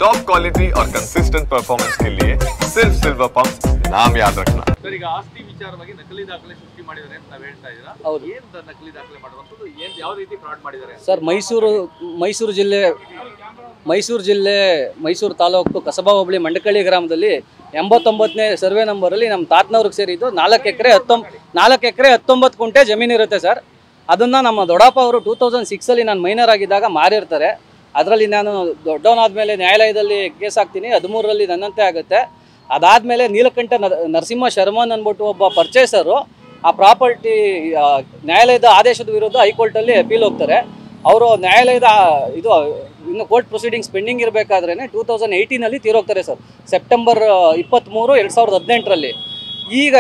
Top quality और consistent performance के लिए सिर्फ सिल्वर पंप नाम याद रखना। सर ಈಗ ಆಸ್ತಿ ವಿಚಾರವಾಗಿ ನಕಲಿ ದಾಖಲೆ ಸೃಷ್ಟಿ ಮಾಡಿದ್ದಾರೆ ಅಂತ ನಾವು ಹೇಳ್ತಾ ಇದ್ದೀರಾ? ಏನು ನಕಲಿ ದಾಖಲೆ ಮಾಡುವಂತದ್ದು ಏನು ಯಾವ ರೀತಿ ಫ್ರಾಡ್ ಮಾಡಿದ್ದಾರೆ ಸರ್? ಮೈಸೂರು ತಾಲೂಕು ಕಸಬಾ ಹೋಬಳಿ ಮಂಡಕಳ್ಳಿ ಗ್ರಾಮದಲ್ಲಿ 89ನೇ ಸರ್ವೆ ನಂಬರಲ್ಲಿ ನಮ್ಮ ತಾತನವ್ರಿಗೆ ಸೇರಿದ್ದು 4 ಎಕರೆ 19 ಕುಂಟೆ ಜಮೀನು ಇರುತ್ತೆ ಸರ್. ಅದನ್ನು ನಮ್ಮ ದೊಡ್ಡಪ್ಪ ಅವರು 2006 ನಾನು ಮೈನರ್ ಆಗಿದ್ದಾಗ ಮಾರಿರ್ತಾರೆ. ಅದರಲ್ಲಿ ನಾನು ದೊಡ್ಡವನಾದ್ಮೇಲೆ ನ್ಯಾಯಾಲಯದಲ್ಲಿ ಕೇಸ್ ಹಾಕ್ತೀನಿ, 13ರಲ್ಲಿ ನನ್ನಂತೆ ಆಗುತ್ತೆ. ಅದಾದಮೇಲೆ ನೀಲಕಂಠ ನರಸಿಂಹ ಶರ್ಮನ್ ಅಂದ್ಬಿಟ್ಟು ಒಬ್ಬ ಪರ್ಚೇಸರು ಆ ಪ್ರಾಪರ್ಟಿ ನ್ಯಾಯಾಲಯದ ಆದೇಶದ ವಿರುದ್ಧ ಹೈಕೋರ್ಟಲ್ಲಿ ಅಪೀಲ್ ಹೋಗ್ತಾರೆ. ಅವರು ನ್ಯಾಯಾಲಯದ ಇನ್ನು ಕೋರ್ಟ್ ಪ್ರೊಸೀಡಿಂಗ್ಸ್ ಪೆಂಡಿಂಗ್ ಇರಬೇಕಾದ್ರೇ 2018ನಲ್ಲಿ ತೀರೋಗ್ತಾರೆ ಸರ್. ಸೆಪ್ಟೆಂಬರ್ 23, 2018ರಲ್ಲಿ. ಈಗ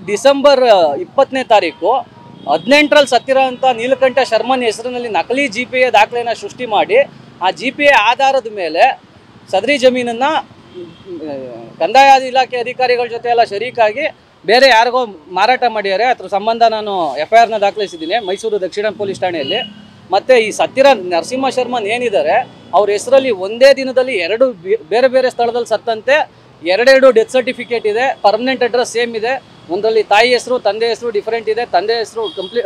ಡಿಸೆಂಬರ್ 20ನೇ ತಾರೀಕು 18ರಲ್ಲಿ ಸತ್ತಿರೋ ಅಂಥ ನೀಲಕಂಠ ಶರ್ಮನ್ ಹೆಸರಿನಲ್ಲಿ ನಕಲಿ GPA ದಾಖಲೆಯನ್ನು ಸೃಷ್ಟಿ ಮಾಡಿ ಆ GPA ಆಧಾರದ ಮೇಲೆ ಸದರಿ ಜಮೀನನ್ನು ಕಂದಾಯ ಇಲಾಖೆ ಅಧಿಕಾರಿಗಳ ಜೊತೆ ಎಲ್ಲ ಶರೀಕಾಗಿ ಬೇರೆ ಯಾರಿಗೋ ಮಾರಾಟ ಮಾಡಿದ್ದಾರೆ. ಅದ್ರ ಸಂಬಂಧ ನಾನು FIRನ ದಾಖಲಿಸಿದ್ದೀನಿ ಮೈಸೂರು ದಕ್ಷಿಣ ಪೊಲೀಸ್ ಠಾಣೆಯಲ್ಲಿ. ಮತ್ತು ಈ ಸತ್ತಿರ ನರಸಿಂಹ ಶರ್ಮನ್ ಏನಿದ್ದಾರೆ ಅವ್ರ ಹೆಸರಲ್ಲಿ ಒಂದೇ ದಿನದಲ್ಲಿ 2 ಬೇರೆ ಬೇರೆ ಸ್ಥಳದಲ್ಲಿ ಸತ್ತಂತೆ 2 ಡೆತ್ ಸರ್ಟಿಫಿಕೇಟ್ ಇದೆ. ಪರ್ಮನೆಂಟ್ ಅಡ್ರೆಸ್ ಸೇಮ್ ಇದೆ. ಒಂದರಲ್ಲಿ ತಾಯಿ ಹೆಸರು ತಂದೆ ಹೆಸರು ಡಿಫ್ರೆಂಟ್ ಇದೆ. ತಂದೆ ಹೆಸರು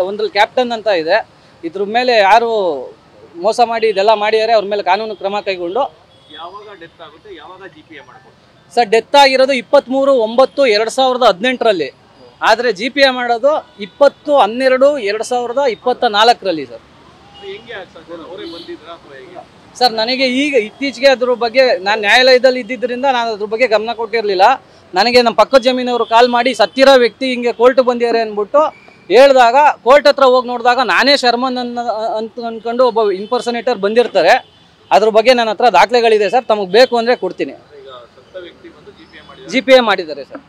ಒಂದ್ರಲ್ಲಿ ಕ್ಯಾಪ್ಟನ್ ಅಂತ ಇದೆ. ಇದ್ರ ಮೇಲೆ ಯಾರು ಮೋಸ ಮಾಡಿ ಇದೆಲ್ಲ ಮಾಡಿದ್ದಾರೆ ಅವ್ರ ಮೇಲೆ ಕಾನೂನು ಕ್ರಮ ಕೈಗೊಂಡು ಯಾವಾಗ ಡೆತ್ ಆಗುತ್ತೆ, ಯಾವಾಗ GPA ಮಾಡ್ಬೋದು ಸರ್? ಡೆತ್ ಆಗಿರೋದು 23/9/2018ರಲ್ಲಿ. ಆದರೆ GPA ಮಾಡೋದು 20/12/2024ರಲ್ಲಿ ಸರ್. ಸರ್ ನನಗೆ ಈಗ ಇತ್ತೀಚೆಗೆ ಅದ್ರ ಬಗ್ಗೆ ನಾನು ನ್ಯಾಯಾಲಯದಲ್ಲಿ ಇದ್ದಿದ್ದರಿಂದ ನಾನು ಅದ್ರ ಬಗ್ಗೆ ಗಮನ ಕೊಟ್ಟಿರಲಿಲ್ಲ. ನನಗೆ ನಮ್ಮ ಪಕ್ಕದ ಜಮೀನವರು ಕಾಲ್ ಮಾಡಿ ಸತ್ತಿರೋ ವ್ಯಕ್ತಿ ಹಿಂಗೆ ಕೋರ್ಟ್ ಬಂದಿದ್ದಾರೆ ಅಂದ್ಬಿಟ್ಟು ಹೇಳಿದಾಗ ಕೋರ್ಟ್ ಹತ್ರ ಹೋಗಿ ನೋಡಿದಾಗ ನಾನೇ ಶರ್ಮನ್ ಅಂತ ಅಂದ್ಕೊಂಡು ಒಬ್ಬ ಇಂಪರ್ಸನೇಟರ್ ಬಂದಿರ್ತಾರೆ. ಅದ್ರ ಬಗ್ಗೆ ನನ್ನ ಹತ್ರ ದಾಖಲೆಗಳಿದೆ ಸರ್. ತಮಗೆ ಬೇಕು ಅಂದರೆ ಕೊಡ್ತೀನಿ. GPA GPA ಮಾಡಿದ್ದಾರೆ ಸರ್.